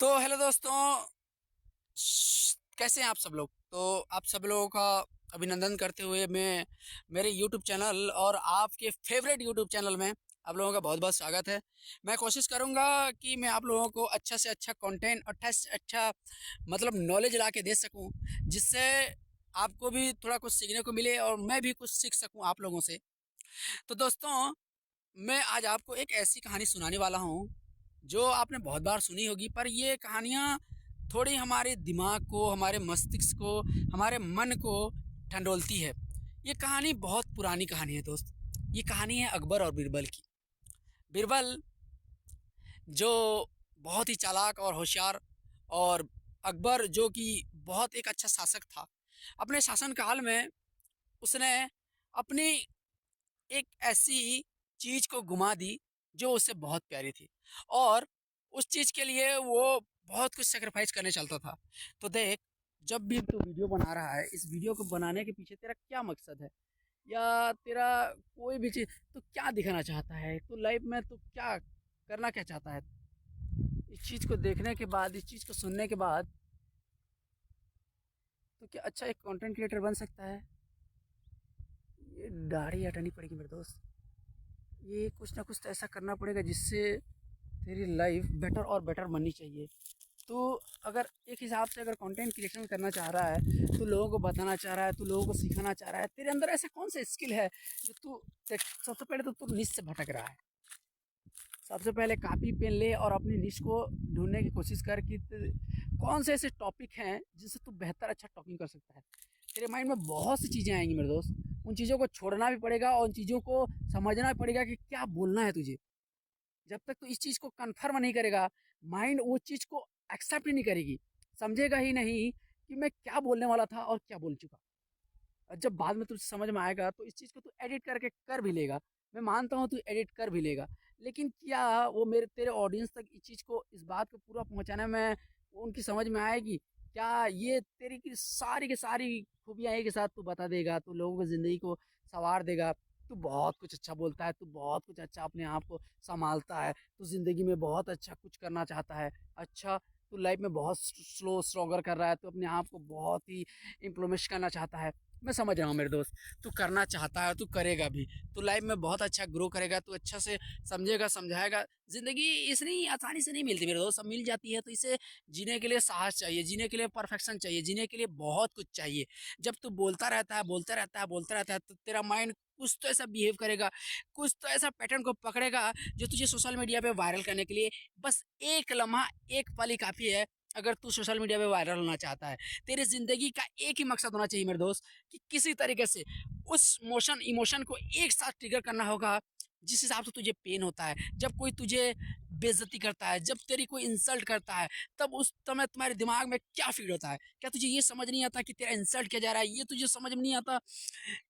तो हेलो दोस्तों, कैसे हैं आप सब लोग। तो आप सब लोगों का अभिनंदन करते हुए मैं मेरे यूट्यूब चैनल और आपके फेवरेट यूट्यूब चैनल में आप लोगों का बहुत बहुत स्वागत है। मैं कोशिश करूंगा कि मैं आप लोगों को अच्छा से अच्छा कंटेंट, अच्छा से अच्छा मतलब नॉलेज ला के दे सकूं, जिससे आपको भी थोड़ा कुछ सीखने को मिले और मैं भी कुछ सीख सकूं आप लोगों से। तो दोस्तों, मैं आज आपको एक ऐसी कहानी सुनाने वाला हूँ जो आपने बहुत बार सुनी होगी, पर ये कहानियाँ थोड़ी हमारे दिमाग को, हमारे मस्तिष्क को, हमारे मन को ठंडोलती है। ये कहानी बहुत पुरानी कहानी है दोस्त। ये कहानी है अकबर और बीरबल की। बीरबल जो बहुत ही चालाक और होशियार, और अकबर जो कि बहुत एक अच्छा शासक था। अपने शासन काल में उसने अपनी एक ऐसी चीज को घुमा दी जो उसे बहुत प्यारी थी, और उस चीज के लिए वो बहुत कुछ सेक्रीफाइस करने चलता था। तो देख, जब भी तू वीडियो बना रहा है, इस वीडियो को बनाने के पीछे तेरा क्या मकसद है, या तेरा कोई भी चीज, तू क्या दिखाना चाहता है, तू लाइफ में तू क्या करना क्या चाहता है। इस चीज को देखने के बाद, इस चीज को सुनने के बाद, तो क्या अच्छा एक कंटेंट क्रिएटर बन सकता है। ये दाढ़ी हटानी पड़ेगी मेरे दोस्त। ये कुछ ना कुछ तो ऐसा करना पड़ेगा जिससे तेरी लाइफ बेटर और बेटर बननी चाहिए। तो अगर एक हिसाब से अगर कंटेंट क्रिएशन करना चाह रहा है, तो लोगों को बताना चाह रहा है, तो लोगों को सिखाना चाह रहा है, तेरे अंदर ऐसा कौन सा स्किल है जो तू सबसे पहले तो तू निश से भटक रहा है। सबसे पहले कॉपी पेन ले और अपनी निश को ढूंढने की कोशिश कर कि कौन से ऐसे टॉपिक हैं जिनसे तू बेहतर अच्छा टॉकिंग कर सकता है। तेरे माइंड में बहुत सी चीज़ें आएंगी मेरे दोस्त। उन चीज़ों को छोड़ना भी पड़ेगा और उन चीज़ों को समझना भी पड़ेगा कि क्या बोलना है तुझे। जब तक तो इस चीज़ को कन्फर्म नहीं करेगा, माइंड वो चीज़ को एक्सेप्ट ही नहीं करेगी, समझेगा ही नहीं कि मैं क्या बोलने वाला था और क्या बोल चुका। और जब बाद में तुझे समझ में आएगा तो इस चीज़ को तू एडिट करके कर भी लेगा। मैं मानता हूँ तू एडिट कर भी लेगा, लेकिन क्या वो मेरे तेरे ऑडियंस तक इस चीज़ को, इस बात को पूरा पहुँचाने में उनकी समझ में आएगी। क्या ये तेरी की सारी खूबियाँ एक साथ तू बता देगा, तू लोगों की ज़िंदगी को संवार देगा। तू बहुत कुछ अच्छा बोलता है, तू बहुत कुछ अच्छा अपने आप को संभालता है, तू ज़िंदगी में बहुत अच्छा कुछ करना चाहता है। अच्छा, तू लाइफ में बहुत स्लो स्ट्रगल कर रहा है, तू अपने आप को बहुत ही इम्प्रूवमेंट करना चाहता है। मैं समझ रहा हूँ मेरे दोस्त, तू करना चाहता है, तू करेगा भी। तू लाइफ में बहुत अच्छा ग्रो करेगा, तू अच्छा से समझेगा, समझाएगा। जिंदगी इतनी आसानी से नहीं मिलती मेरे दोस्त, सब मिल जाती है। तो इसे जीने के लिए साहस चाहिए, जीने के लिए परफेक्शन चाहिए, जीने के लिए बहुत कुछ चाहिए। जब तू बोलता रहता है, बोलता रहता है, बोलता रहता है, तो तेरा माइंड कुछ तो ऐसा बिहेव करेगा, कुछ तो ऐसा पैटर्न को पकड़ेगा जो तुझे सोशल मीडिया पे वायरल करने के लिए बस एक लम्हा, एक पल ही काफी है। अगर तू सोशल मीडिया पे वायरल होना चाहता है, तेरी जिंदगी का एक ही मकसद होना चाहिए मेरे दोस्त, कि किसी तरीके से उस इमोशन को एक साथ ट्रिगर करना होगा। जिस हिसाब से तुझे पेन होता है जब कोई तुझे बेइज्जती करता है, जब तेरी कोई इंसल्ट करता है, तब उस समय तुम्हारे दिमाग में क्या फील होता है। क्या तुझे ये समझ नहीं आता कि तेरा इंसल्ट किया जा रहा है, ये तुझे समझ में नहीं आता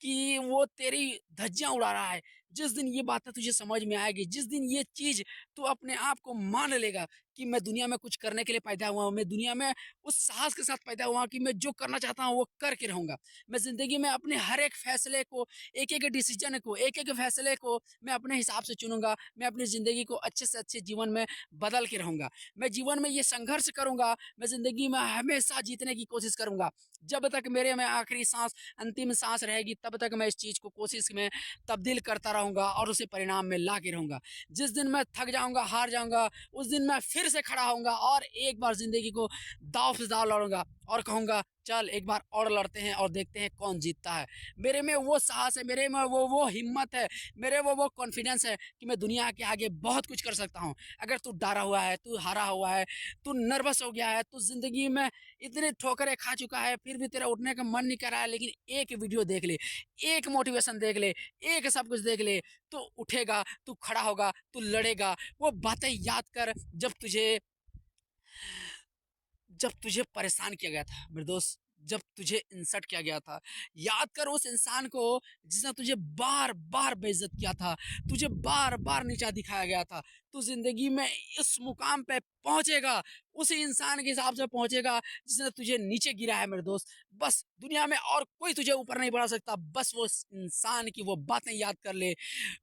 कि वो तेरी धज्जियां उड़ा रहा है। जिस दिन ये बातें तुझे समझ में आएगी, जिस दिन ये चीज तू अपने आप को मान लेगा कि मैं दुनिया में कुछ करने के लिए पैदा हुआ हूँ, मैं दुनिया में उस साहस के साथ पैदा हुआ कि मैं जो करना चाहता हूँ वो करके रहूंगा। मैं जिंदगी में अपने हर एक फैसले को, एक एक डिसीजन को, एक एक फैसले को मैं अपने हिसाब से चुनूंगा। मैं अपनी जिंदगी को अच्छे से अच्छे जीवन में बदल के रहूंगा। मैं जीवन में ये संघर्ष करूंगा, मैं जिंदगी में हमेशा जीतने की कोशिश करूंगा। जब तक मेरे में आखिरी सांस, अंतिम सांस रहेगी, तब तक मैं इस चीज को कोशिश में तब्दील करता रहूंगा और उसे परिणाम में ला के रहूंगा। जिस दिन मैं थक जाऊंगा, हार जाऊंगा, उस दिन मैं फिर से खड़ा होऊंगा और एक बार जिंदगी को दाव से दाव लड़ूंगा और कहूंगा चल एक बार और लड़ते हैं और देखते हैं कौन जीतता है। मेरे में वो साहस है, मेरे में वो हिम्मत है, मेरे वो कॉन्फिडेंस है कि मैं दुनिया के आगे बहुत कुछ कर सकता हूँ। अगर तू डरा हुआ है, तू हारा हुआ है, तू नर्वस हो गया है, तू जिंदगी में इतने ठोकरें खा चुका है, फिर भी तेरा उठने का मन नहीं कर रहा है, लेकिन एक वीडियो देख ले, एक मोटिवेशन देख ले, एक सब कुछ देख ले, तो उठेगा, तू खड़ा होगा, तू लड़ेगा। वो बातें याद कर जब तुझे परेशान किया गया था मेरे दोस्त, जब तुझे इंसल्ट किया गया था। याद कर उस इंसान को जिसने तुझे बार बार बेइज्जत किया था, तुझे बार बार नीचा दिखाया गया था। तू जिंदगी में इस मुकाम पे पहुंचेगा उसी इंसान के हिसाब से पहुंचेगा जिसने तुझे नीचे गिरा है मेरे दोस्त। बस दुनिया में और कोई तुझे ऊपर नहीं बढ़ा सकता। बस वो इंसान की वो बातें याद कर ले,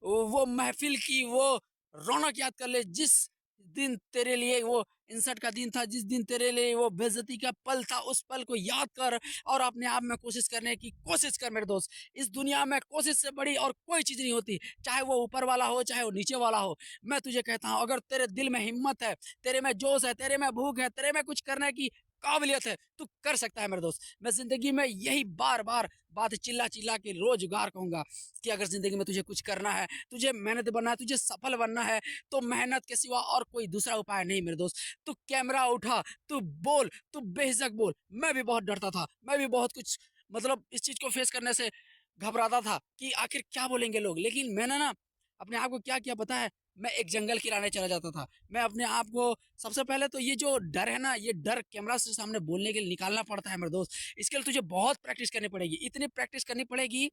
वो महफिल की वो रौनक याद कर ले, जिस दिन तेरे लिए वो इंसल्ट का दिन था, जिस दिन तेरे लिए वो बेइज्जती का पल था, उस पल को याद कर और अपने आप में कोशिश करने की कोशिश कर मेरे दोस्त। इस दुनिया में कोशिश से बड़ी और कोई चीज़ नहीं होती, चाहे वो ऊपर वाला हो, चाहे वो नीचे वाला हो। मैं तुझे कहता हूँ, अगर तेरे दिल में हिम्मत है, तेरे में जोश है, तेरे में भूख है, तेरे में कुछ करने की काबिलियत है, तू कर सकता है मेरे दोस्त। मैं ज़िंदगी में यही बार-बार बात चिल्ला-चिल्ला के रोज़गार कहूँगा कि अगर ज़िंदगी में तुझे कुछ करना है, तुझे मेहनत बनना है, तुझे सफल बनना है, तो मेहनत के सिवा और कोई दूसरा उपाय नहीं मेरे दोस्त। तू कैमरा उठा, तू बोल, तू बेझिझक बोल। मैं भी बहुत डरता था, मैं भी बहुत कुछ मतलब इस चीज़ को फेस करने से घबराता था कि आखिर क्या बोलेंगे लोग। लेकिन मैंने ना अपने आप को क्या किया पता है? मैं एक जंगल किराने चला जाता था। मैं अपने आप को सबसे पहले तो ये जो डर है ना, ये डर कैमरा से सामने बोलने के लिए निकालना पड़ता है मेरे दोस्त। इसके लिए तुझे बहुत प्रैक्टिस करनी पड़ेगी, इतनी प्रैक्टिस करनी पड़ेगी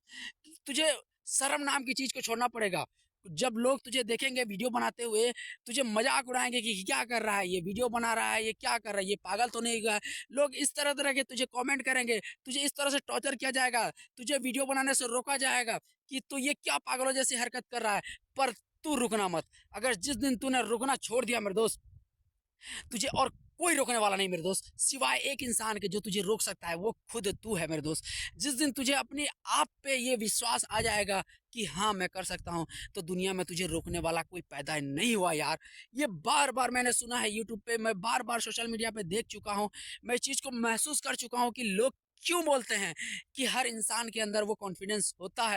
कि तुझे शर्म नाम की चीज़ को छोड़ना पड़ेगा। जब लोग तुझे देखेंगे वीडियो बनाते हुए, तुझे मज़ाक उड़ाएँगे कि क्या कर रहा है ये? वीडियो बना रहा है, ये क्या कर रहा है? ये पागल तो नहीं है? लोग इस तरह-तरह के तुझे कमेंट करेंगे, तुझे इस तरह से टॉर्चर किया जाएगा, तुझे वीडियो बनाने से रोका जाएगा कि तू ये क्या पागलों जैसी हरकत कर रहा है। पर तू रुकना मत। अगर जिस दिन तूने रुकना छोड़ दिया मेरे दोस्त, तुझे और कोई रोकने वाला नहीं मेरे दोस्त, सिवाय एक इंसान के जो तुझे रोक सकता है, वो खुद तू है मेरे दोस्त। जिस दिन तुझे अपने आप पे ये विश्वास आ जाएगा कि हाँ मैं कर सकता हूँ, तो दुनिया में तुझे रोकने वाला कोई पैदा नहीं हुआ यार। ये बार बार मैंने सुना है यूट्यूब पे, मैं बार बार सोशल मीडिया पे देख चुका हूँ, मैं इस चीज़ को महसूस कर चुका हूँ कि लोग क्यों बोलते हैं कि हर इंसान के अंदर वो कॉन्फिडेंस होता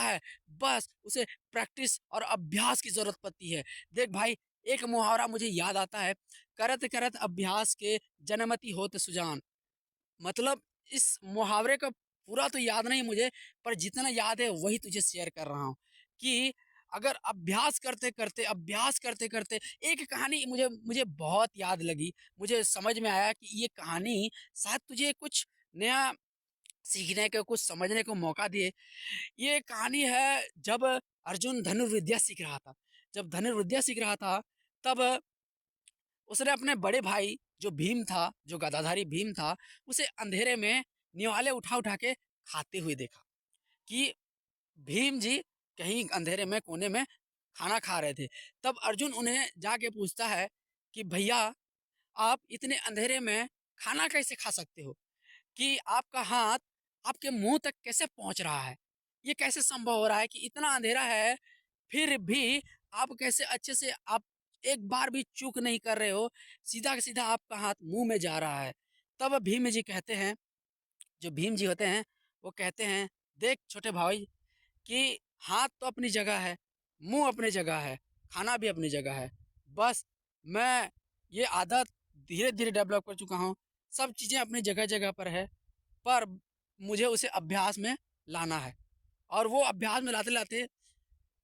है, बस उसे प्रैक्टिस और अभ्यास की जरूरत पड़ती है। देख भाई, एक मुहावरा मुझे याद आता है, करत करत अभ्यास के जनमति होत सुजान। मतलब इस मुहावरे का पूरा तो याद नहीं मुझे, पर जितना याद है वही तुझे शेयर कर रहा हूँ कि अगर अभ्यास करते करते एक कहानी मुझे मुझे बहुत याद लगी। मुझे समझ में आया कि ये कहानी शायद तुझे कुछ नया सीखने को, कुछ समझने को मौका दिए। ये कहानी है जब अर्जुन धनुर्विद्या सीख रहा था। जब धनुर्विद्या सीख रहा था, तब उसने अपने बड़े भाई जो भीम था, जो गदाधारी भीम था, उसे अंधेरे में निवाले उठा-उठा के खाते हुए देखा कि भीम जी कहीं अंधेरे में कोने में खाना खा रहे थे। तब अर्जुन उन्हें जाके पूछता है कि भैया, आप इतने अंधेरे में खाना कैसे खा सकते हो? कि आपका हाथ आपके मुँह तक कैसे पहुँच रहा है? ये कैसे संभव हो रहा है कि इतना अंधेरा है, फिर भी आप कैसे अच्छे से आप एक बार भी चूक नहीं कर रहे हो, सीधा का सीधा आपका हाथ मुँह में जा रहा है। तब भीम जी कहते हैं, जो भीम जी होते हैं, वो कहते हैं, "देख छोटे भाई, कि हाथ तो अपनी जगह है, मुँह अपनी जगह है, खाना भी अपनी जगह है। बस मैं ये आदत धीरे-धीरे डेवलप कर चुका हूँ। सब चीज़ें अपनी जगह-जगह पर है, पर मुझे उसे अभ्यास में लाना है।" और वो अभ्यास में लाते-लाते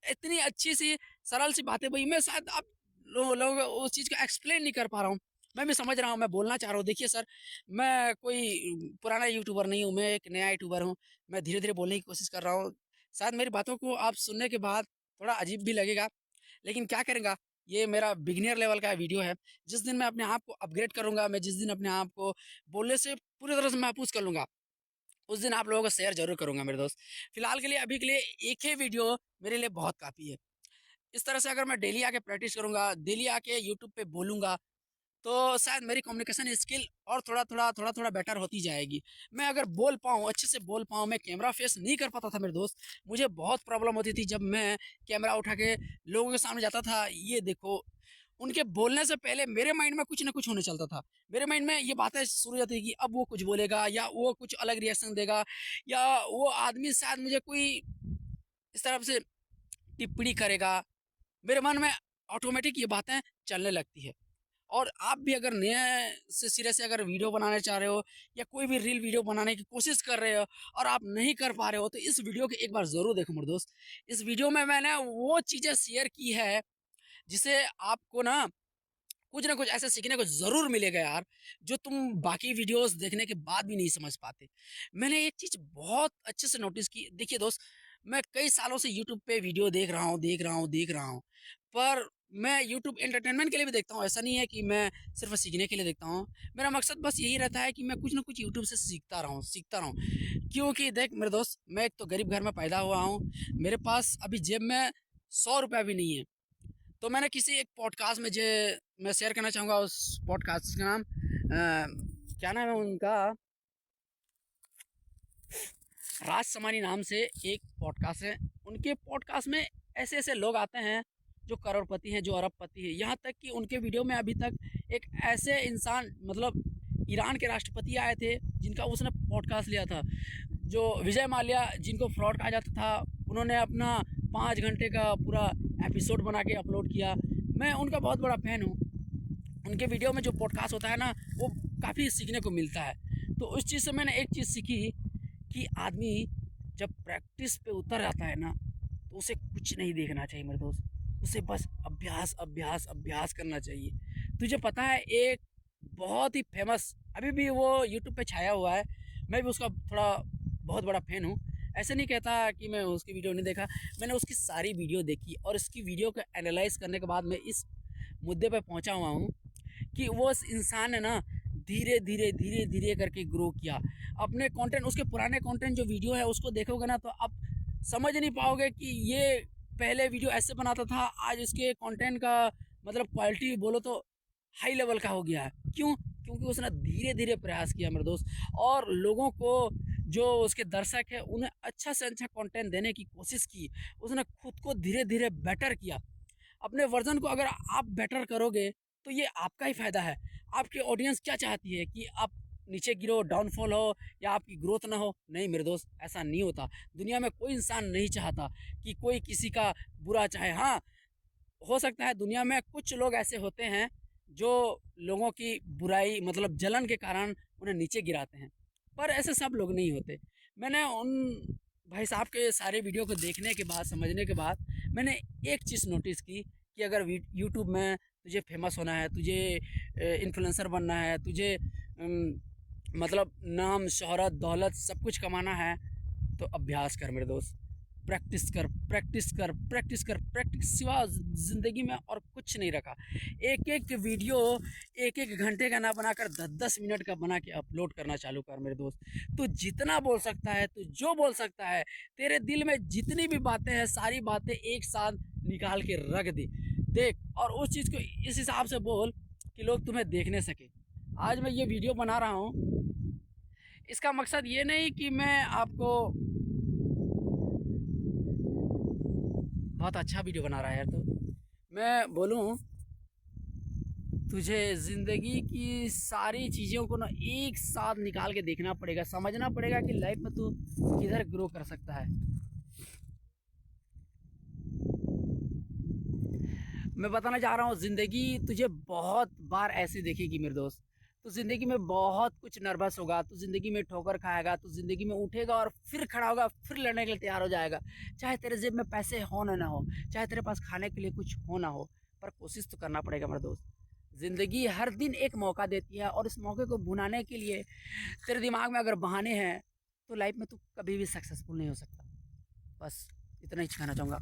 इतनी अच्छी-सी, सरल-सी बातें वही मैं शायद आप लोग उस चीज़ को एक्सप्लेन नहीं कर पा रहा हूँ। मैं भी समझ रहा हूँ, मैं बोलना चाह रहा हूँ। देखिए सर, मैं कोई पुराना यूट्यूबर नहीं हूँ, मैं एक नया यूट्यूबर हूँ। मैं धीरे-धीरे बोलने की कोशिश कर रहा हूँ। शायद मेरी बातों को आप सुनने के बाद थोड़ा अजीब भी लगेगा, लेकिन क्या करेंगा, ये मेरा बिगिनियर लेवल का वीडियो है। जिस दिन मैं अपने आप को अपग्रेड करूँगा, मैं जिस दिन अपने आप को बोलने से पूरी तरह से महफूज़ कर लूँगा, उस दिन आप लोगों को शेयर ज़रूर करूँगा मेरे दोस्त। फिलहाल के लिए, अभी के लिए एक ही वीडियो मेरे लिए बहुत काफ़ी है। इस तरह से अगर मैं डेली आके प्रैक्टिस करूँगा, डेली आके यूट्यूब पे बोलूँगा, तो शायद मेरी कम्युनिकेशन स्किल और थोड़ा-थोड़ा बेटर होती जाएगी। मैं अगर बोल पाऊँ, अच्छे से बोल पाऊँ, मैं कैमरा फेस नहीं कर पाता था मेरे दोस्त। मुझे बहुत प्रॉब्लम होती थी जब मैं कैमरा उठा के लोगों के सामने जाता था। ये देखो, उनके बोलने से पहले मेरे माइंड में कुछ न कुछ होने चलता था। मेरे माइंड में ये बातें शुरू हो जाती थी कि अब वो कुछ बोलेगा या वो कुछ अलग रिएक्शन देगा, या वो आदमी शायद मुझे कोई इस तरफ से टिप्पणी करेगा। मेरे मन में ऑटोमेटिक ये बातें चलने लगती है। और आप भी अगर नए से सिरे से अगर वीडियो बनाने चाह रहे हो, या कोई भी रील वीडियो बनाने की कोशिश कर रहे हो और आप नहीं कर पा रहे हो, तो इस वीडियो को एक बार ज़रूर देखो मेरे दोस्त। इस वीडियो में मैंने वो चीज़ें शेयर की है जिसे आपको ना कुछ ना कुछ ऐसा सीखने को ज़रूर मिलेगा यार, जो तुम बाकी वीडियोस देखने के बाद भी नहीं समझ पाते। मैंने एक चीज़ बहुत अच्छे से नोटिस की। देखिए दोस्त, मैं कई सालों से यूट्यूब पे वीडियो देख रहा हूँ, पर मैं यूट्यूब एंटरटेनमेंट के लिए भी देखता हूँ। ऐसा नहीं है कि मैं सिर्फ़ सीखने के लिए देखता हूँ। मेरा मकसद बस यही रहता है कि मैं कुछ ना कुछ यूट्यूब से सीखता रहूँ। क्योंकि देख मेरे दोस्त, मैं एक तो गरीब घर में पैदा हुआ हूँ, मेरे पास अभी जेब में ₹100 भी नहीं है। तो मैंने किसी एक पॉडकास्ट में जे मैं शेयर करना चाहूँगा उस पॉडकास्ट का नाम क्या नाम है उनका, राज समानी नाम से एक पॉडकास्ट है। उनके पॉडकास्ट में ऐसे ऐसे लोग आते हैं जो करोड़पति हैं, जो अरबपति हैं। यहाँ तक कि उनके वीडियो में अभी तक एक ऐसे इंसान मतलब ईरान के राष्ट्रपति आए थे जिनका उसने पॉडकास्ट लिया था। जो विजय माल्या जिनको फ्रॉड कहा जाता था, उन्होंने अपना 5 घंटे का पूरा एपिसोड बना के अपलोड किया। मैं उनका बहुत बड़ा फ़ैन हूँ। उनके वीडियो में जो पॉडकास्ट होता है ना, वो काफ़ी सीखने को मिलता है। तो उस चीज़ से मैंने एक चीज़ सीखी कि आदमी जब प्रैक्टिस पे उतर जाता है ना, तो उसे कुछ नहीं देखना चाहिए मेरे दोस्त। उसे बस अभ्यास अभ्यास अभ्यास करना चाहिए। तुझे पता है एक बहुत ही फेमस अभी भी वो यूट्यूब पे छाया हुआ है, मैं भी उसका थोड़ा बहुत बड़ा फ़ैन हूँ। ऐसे नहीं कहता कि मैं उसकी वीडियो नहीं देखा, मैंने उसकी सारी वीडियो देखी और इसकी वीडियो को एनालाइज करने के बाद मैं इस मुद्दे पे पहुंचा हुआ हूँ कि वो इंसान ने ना धीरे धीरे धीरे धीरे करके ग्रो किया अपने कंटेंट। उसके पुराने कंटेंट जो वीडियो है उसको देखोगे ना, तो आप समझ नहीं पाओगे कि ये पहले वीडियो ऐसे बनाता था, आज इसके कंटेंट का मतलब क्वालिटी बोलो तो हाई लेवल का हो गया है। क्यों? क्योंकि उसने धीरे धीरे प्रयास किया मेरे दोस्त, और लोगों को जो उसके दर्शक है उन्हें अच्छा से अच्छा कंटेंट देने की कोशिश की। उसने खुद को धीरे धीरे बेटर किया। अपने वर्जन को अगर आप बेटर करोगे तो ये आपका ही फायदा है। आपकी ऑडियंस क्या चाहती है कि आप नीचे गिरो, डाउनफॉल हो या आपकी ग्रोथ ना हो? नहीं मेरे दोस्त, ऐसा नहीं होता। दुनिया में कोई इंसान नहीं चाहता कि कोई किसी का बुरा चाहे। हाँ, हो सकता है दुनिया में कुछ लोग ऐसे होते हैं जो लोगों की बुराई मतलब जलन के कारण उन्हें नीचे गिराते हैं, पर ऐसे सब लोग नहीं होते। मैंने उन भाई साहब के सारे वीडियो को देखने के बाद, समझने के बाद, मैंने एक चीज़ नोटिस की कि अगर यूट्यूब में तुझे फेमस होना है, तुझे इन्फ्लुएंसर बनना है, तुझे मतलब नाम शोहरत दौलत सब कुछ कमाना है, तो अभ्यास कर मेरे दोस्त। प्रैक्टिस कर प्रैक्टिस कर प्रैक्टिस कर, प्रैक्टिस सिवा ज़िंदगी में और कुछ नहीं रखा। एक एक वीडियो एक एक घंटे का ना बनाकर 10-10 मिनट का बना के अपलोड करना चालू कर मेरे दोस्त। तू जितना बोल सकता है, तू जो बोल सकता है, तेरे दिल में जितनी भी बातें हैं सारी बातें एक साथ निकाल के रख दे, देख, और उस चीज़ को इस हिसाब से बोल कि लोग तुम्हें देखने सके। आज मैं ये वीडियो बना रहा हूँ, इसका मकसद ये नहीं कि मैं आपको बहुत अच्छा वीडियो बना रहा है यार, तो मैं बोलूँ तुझे ज़िंदगी की सारी चीज़ों को ना एक साथ निकाल के देखना पड़ेगा, समझना पड़ेगा कि लाइफ में तू किधर ग्रो कर सकता है। मैं बताना चाह रहा हूँ, ज़िंदगी तुझे बहुत बार ऐसे देखेगी मेरे दोस्त। तो ज़िंदगी में बहुत कुछ नर्वस होगा, तो ज़िंदगी में ठोकर खाएगा, तो ज़िंदगी में उठेगा और फिर खड़ा होगा, फिर लड़ने के लिए तैयार हो जाएगा। चाहे तेरे जेब में पैसे हो ना हो, चाहे तेरे पास खाने के लिए कुछ हो ना हो, पर कोशिश तो करना पड़ेगा मेरे दोस्त। ज़िंदगी हर दिन एक मौका देती है, और इस मौके को भुनाने के लिए तेरे दिमाग में अगर बहाने हैं तो लाइफ में तू कभी भी सक्सेसफुल नहीं हो सकता। बस इतना ही कहना चाहूँगा।